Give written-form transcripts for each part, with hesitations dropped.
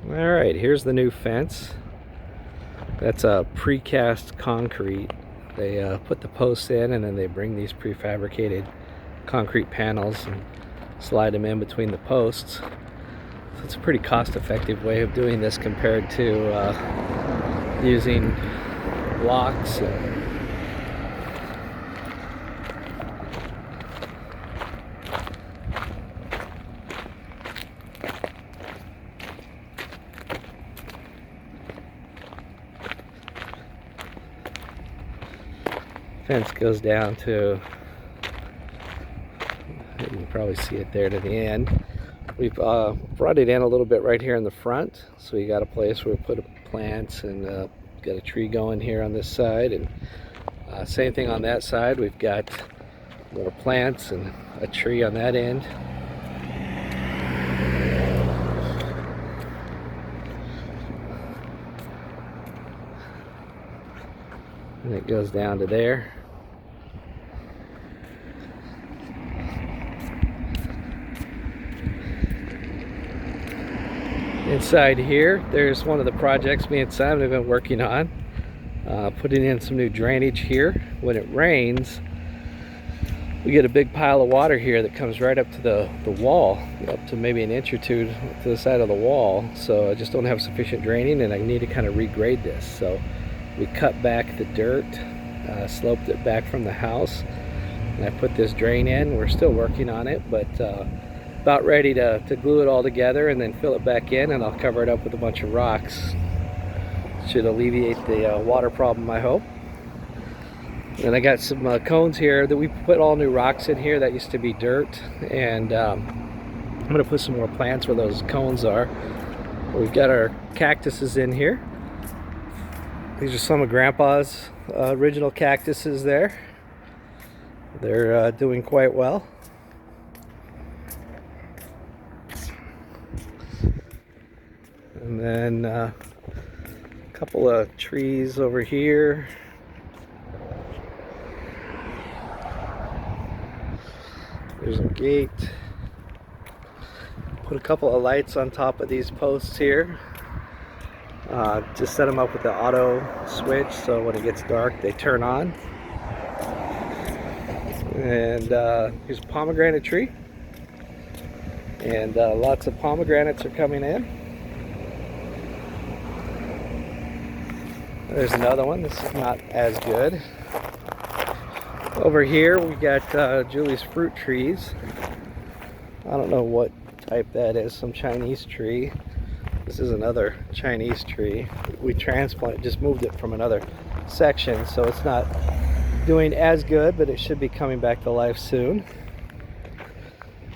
Alright, here's the new fence. That's a precast concrete. They put the posts in and then they bring these prefabricated concrete panels and slide them in between the posts. So it's a pretty cost-effective way of doing this compared to using blocks and fence goes down to, you can probably see it there to the end. We've brought it in a little bit right here in the front, so we got a place where we put plants and got a tree going here on this side, and same thing on that side. We've got more plants and a tree on that end. And it goes down to there. Inside here, there's one of the projects me and Simon have been working on. Putting in some new drainage here. When it rains, we get a big pile of water here that comes right up to the wall, up to maybe an inch or two to the side of the wall. So I just don't have sufficient draining and I need to kind of regrade this. So we cut back the dirt, sloped it back from the house, and I put this drain in. We're still working on it, but about ready to glue it all together and then fill it back in, and I'll cover it up with a bunch of rocks. Should alleviate the water problem, I hope. And I got some cones here that we put all new rocks in here that used to be dirt, and I'm going to put some more plants where those cones are. We've got our cactuses in here. These are some of Grandpa's original cactuses there. They're doing quite well. And then a couple of trees over here. There's a gate. Put a couple of lights on top of these posts here. Just set them up with the auto switch so when it gets dark they turn on. And here's a pomegranate tree. And lots of pomegranates are coming in. There's another one. This is not as good. Over here we got Julie's fruit trees. I don't know what type that is, some Chinese tree. This is another Chinese tree. We transplanted, just moved it from another section, so it's not doing as good, but it should be coming back to life soon.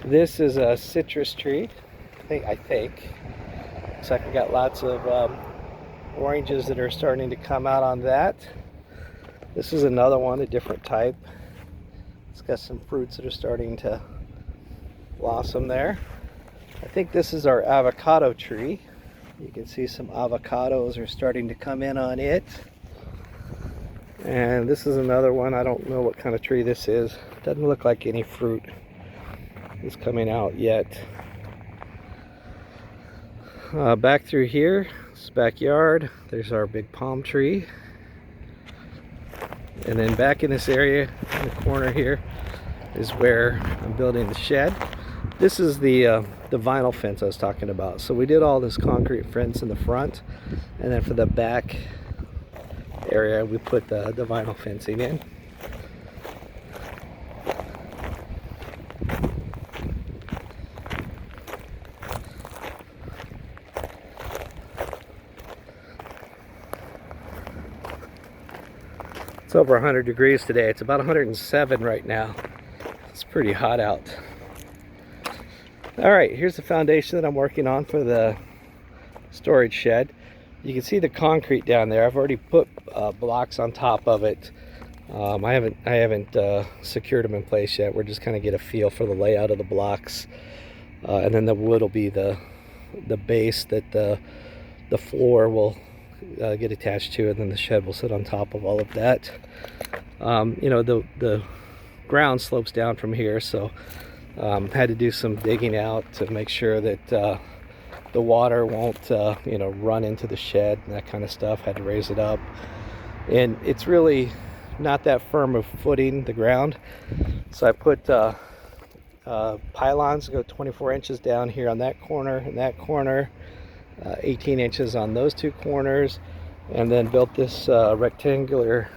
This is a citrus tree, I think. Looks like we got lots of oranges that are starting to come out on that. This is another one, a different type. It's got some fruits that are starting to blossom there. I think this is our avocado tree. You can see some avocados are starting to come in on it. And this is another one. I don't know what kind of tree this is. Doesn't look like any fruit is coming out yet. Back through here, this backyard, there's our big palm tree. And then back in this area, in the corner here, is where I'm building the shed. This is the vinyl fence I was talking about. So we did all this concrete fence in the front, and then for the back area we put the vinyl fencing in. It's over 100 degrees today. It's about 107 right now. It's pretty hot out. Alright, here's the foundation that I'm working on for the storage shed. You can see the concrete down there. I've already put blocks on top of it. I haven't secured them in place yet. We're just kind of get a feel for the layout of the blocks. And then the wood will be the base that the floor will get attached to, and then the shed will sit on top of all of that. You know, the ground slopes down from here, so had to do some digging out to make sure that the water won't you know, run into the shed and that kind of stuff. Had to raise it up, and it's really not that firm of footing, the ground. So I put pylons go 24 inches down here on that corner and that corner, 18 inches on those two corners, and then built this rectangular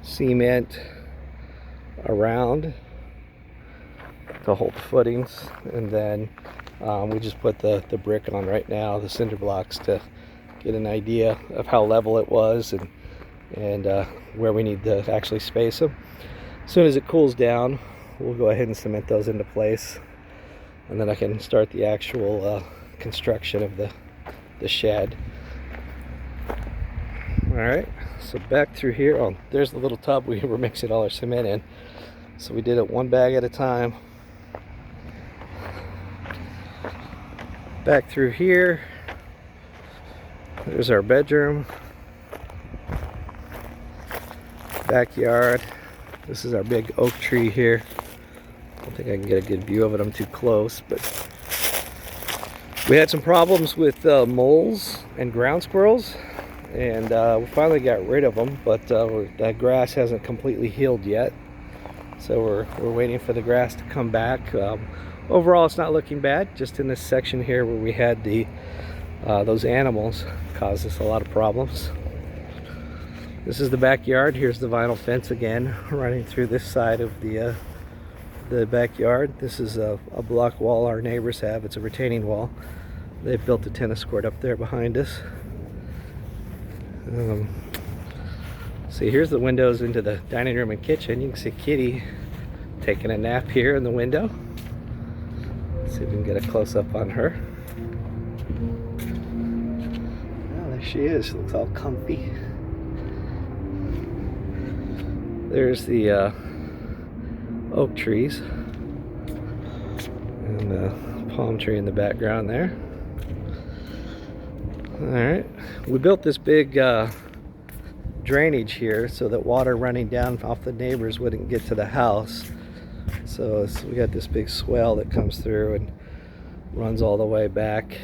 cement around to hold the footings. And then we just put the brick on right now, the cinder blocks, to get an idea of how level it was and where we need to actually space them. As soon as it cools down, we'll go ahead and cement those into place, and then I can start the actual construction of the shed. All right, so back through here, oh, there's the little tub we were mixing all our cement in. So we did it one bag at a time. Back through here, there's our bedroom, backyard. This is our big oak tree here. I don't think I can get a good view of it, I'm too close, but we had some problems with moles and ground squirrels, and we finally got rid of them, but that grass hasn't completely healed yet, so we're waiting for the grass to come back. Overall, it's not looking bad. Just in this section here where we had those animals caused us a lot of problems. This is the backyard. Here's the vinyl fence again, running through this side of the backyard. This is a block wall our neighbors have. It's a retaining wall. They've built a tennis court up there behind us. See, here's the windows into the dining room and kitchen. You can see Kitty taking a nap here in the window. Let's see if we can get a close-up on her. Oh, there she is. She looks all comfy. There's the oak trees and the palm tree in the background there. Alright, we built this big drainage here so that water running down off the neighbors wouldn't get to the house. So we got this big swell that comes through and runs all the way back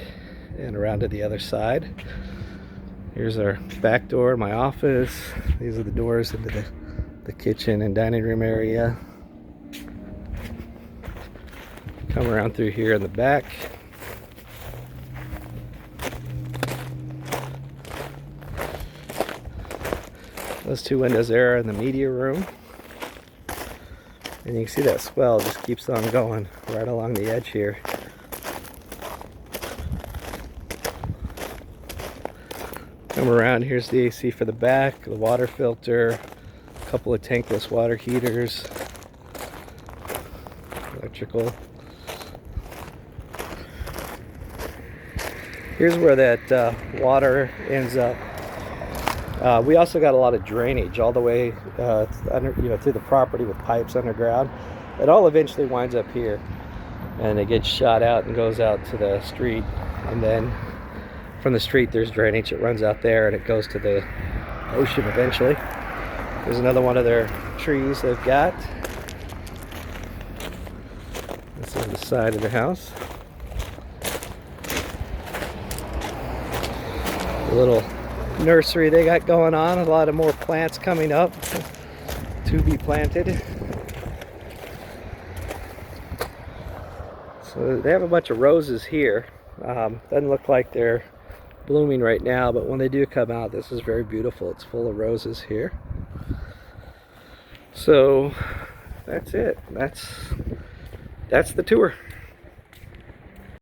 and around to the other side. Here's our back door, my office. These are the doors into the kitchen and dining room area. Come around through here in the back. Those two windows there are in the media room. And you can see that swell just keeps on going right along the edge here. Come around, here's the AC for the back, the water filter, a couple of tankless water heaters, electrical. Here's where that water ends up. We also got a lot of drainage all the way under, through the property with pipes underground. It all eventually winds up here, and it gets shot out and goes out to the street. And then from the street, there's drainage that runs out there, and it goes to the ocean eventually. There's another one of their trees they've got. This is the side of the house. A little nursery they got going on, a lot of more plants coming up to be planted. So they have a bunch of roses here. Doesn't look like they're blooming right now, but when they do come out, this is very beautiful. It's full of roses here. So that's it. That's the tour.